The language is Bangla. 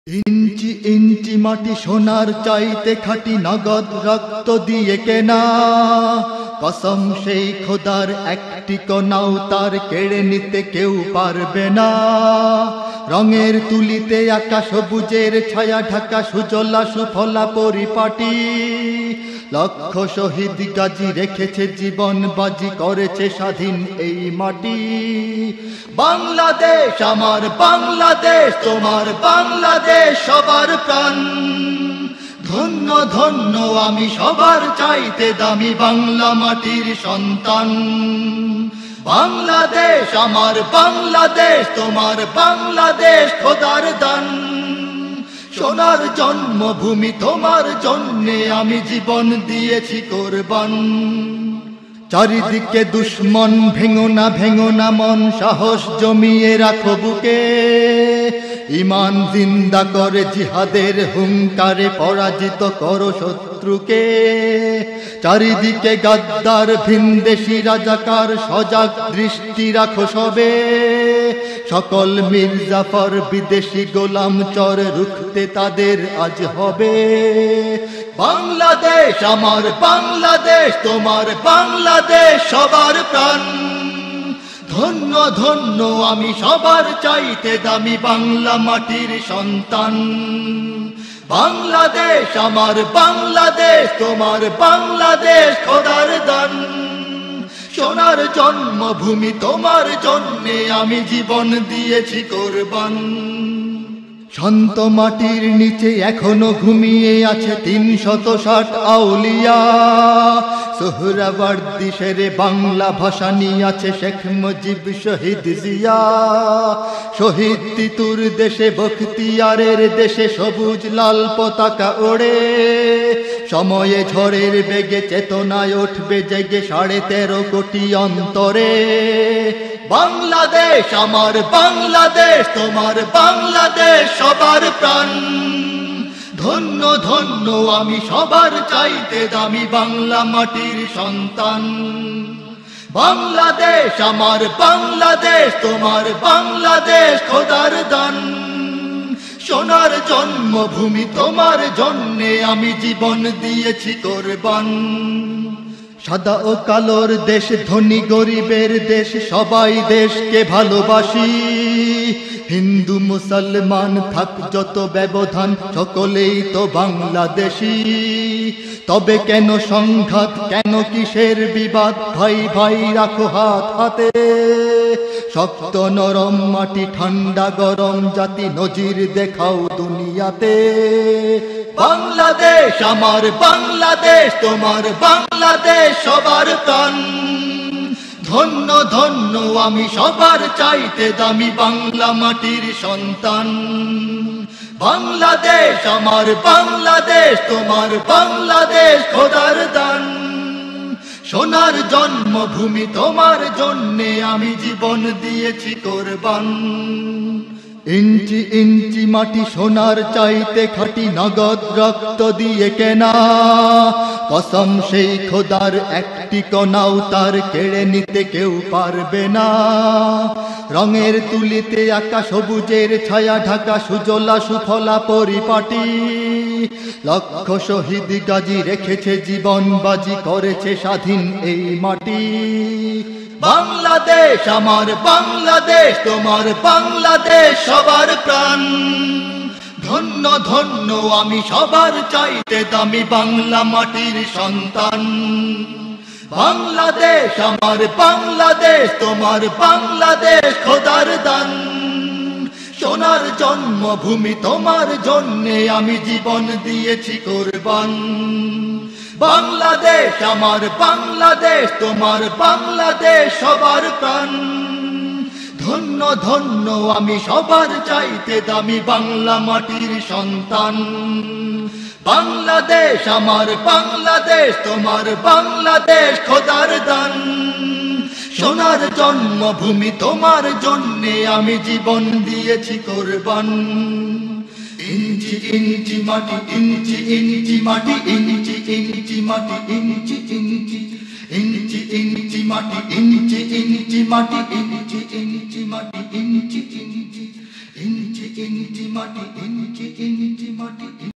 ইঞ্চি ইঞ্চি মাটি সোনার চাইতে খাঁটি, নগদ রক্ত দিয়ে কেনা। কসম সেই খোদার, একটি কণাও তার কেড়ে নিতে কেউ পারবে না। রঙের তুলিতে আঁকা সবুজের ছায়া ঢাকা সুজলা সুফলা পরিপাটি। লক্ষ শহীদ গাজী রেখেছে জীবন বাজি, করেছে স্বাধীন এই মাটি। বাংলাদেশ আমার বাংলাদেশ, তোমার বাংলাদেশ সবার প্রাণ। ধন্য ধন্য আমি সবার চাইতে দামি বাংলা মাটির সন্তান। বাংলাদেশ আমার বাংলাদেশ, তোমার বাংলাদেশ খোদার দান। সোনার জন্মভূমি, তোমার জন্যে আমি জীবন দিয়েছি কোরবান। চারিদিকে দুশ্মন, ভেঙো না মন, সাহস জমিয়ে রাখো বুকে। ঈমান জিন্দা করে জিহাদের হুঙ্কারে, পরাজিত করো শত্রুকে। চারিদিকে গাদ্দার ভিনদেশী রাজাকার, সজাগ দৃষ্টি রাখো সবে। সকল মির্জাফর বিদেশি গোলাম চর, রুখতে তাদের আজ হবে। বাংলাদেশ আমার বাংলাদেশ, তোমার বাংলাদেশ সবার প্রাণ। ধন্য ধন্য আমি সবার চাইতে দামি বাংলা মাটির সন্তান। বাংলাদেশ আমার বাংলাদেশ, তোমার বাংলাদেশ খোদার দান। সোনার জন্মভূমি, তোমার জন্যে আমি জীবন দিয়েছি কোরবান। শান্ত মাটির নিচে এখনো ঘুমিয়ে আছে ৩৬০ আউলিয়া। সোহরাওয়ার্দী শেরে বাংলা ভাষা নিয়ে আছে শেখ মুজিব, শহীদ জিয়া। শহীদ তিতুর দেশে, বখতিয়ারের দেশে সবুজ লাল পতাকা ওড়ে। সময়ে ঝড়ের বেগে চেতনায় উঠবে জেগে ১৩.৫ কোটি অন্তরে। বাংলাদেশ আমার বাংলাদেশ, তোমার বাংলাদেশ সবার প্রাণ। ধন্য ধন্য আমি সবার চাইতে দামি বাংলা মাটির সন্তান। বাংলাদেশ আমার বাংলাদেশ, তোমার বাংলাদেশ খোদার দান। সোনার জন্মভূমি, তোমার জন্যে আমি জীবন দিয়েছি কোরবান। সাদা ও কালোর দেশ, ধনী গরিবের দেশ, সবাই দেশকে ভালোবাসি। হিন্দু মুসলমান থাক যত ব্যবধান, সকলেই তো বাংলাদেশী। তবে কেন সংঘাত, কেন কিসের বিবাদ? ভাই ভাই রাখো হাত হাতে। শক্ত নরম মাটি, ঠান্ডা গরম জাতি, নজির দেখাও দুনিয়াতে। বাংলাদেশ আমার বাংলাদেশ, তোমার বাংলাদেশ সবার প্রাণ। ধন্য ধন্য আমি সবার চাইতে দামি বাংলা মাটির সন্তান। বাংলাদেশ আমার বাংলাদেশ, তোমার বাংলাদেশ খোদার দান। সোনার জন্মভূমি, তোমার জন্যে আমি জীবন দিয়েছি কোরবান। ইঞ্চি ইঞ্চি মাটি সোনার চাইতে খাঁটি, নগদ রক্ত দিয়ে কেনা। কসম সেই খোদার, একটি কণাও তার কেড়ে নিতে কেউ পারবে না। রঙের তুলিতে আঁকা সবুজের ছায়া ঢাকা সুজলা সুফলা পরিপাটি। লক্ষ শহীদ গাজী রেখেছে জীবন বাজি, করেছে স্বাধীন এই মাটি। বাংলাদেশ আমার বাংলাদেশ, তোমার বাংলাদেশ সবার প্রাণ। ধন্য ধন্য আমি সবার চাইতে দামি বাংলা মাটির সন্তান। বাংলাদেশ আমার বাংলাদেশ, তোমার বাংলাদেশ খোদার দান। সোনার জন্মভূমি, তোমার জন্যে আমি জীবন দিয়েছি কোরবান। বাংলাদেশ আমার বাংলাদেশ, তোমার বাংলাদেশ সবার প্রাণ। ধন্য ধন্য আমি সবার চাইতে দামি বাংলা মাটির সন্তান। বাংলাদেশ আমার বাংলাদেশ, তোমার বাংলাদেশ খোদার দান। সোনার জন্মভূমি, তোমার জন্যে আমি জীবন দিয়েছি কোরবান। ইঞ্চি ইঞ্চি মাটি, ইঞ্চি ইঞ্চি মাটি, ইঞ্চি ইঞ্চি মাটি, ইঞ্চি ইঞ্চি ইঞ্চি ইঞ্চি মাটি, ইঞ্চি ইঞ্চি মাটি, ইঞ্চি ইঞ্চি মাটি, ইঞ্চি ইঞ্চি ইঞ্চি ইঞ্চি মাটি ইঞ্চি ইঞ্চি মাটি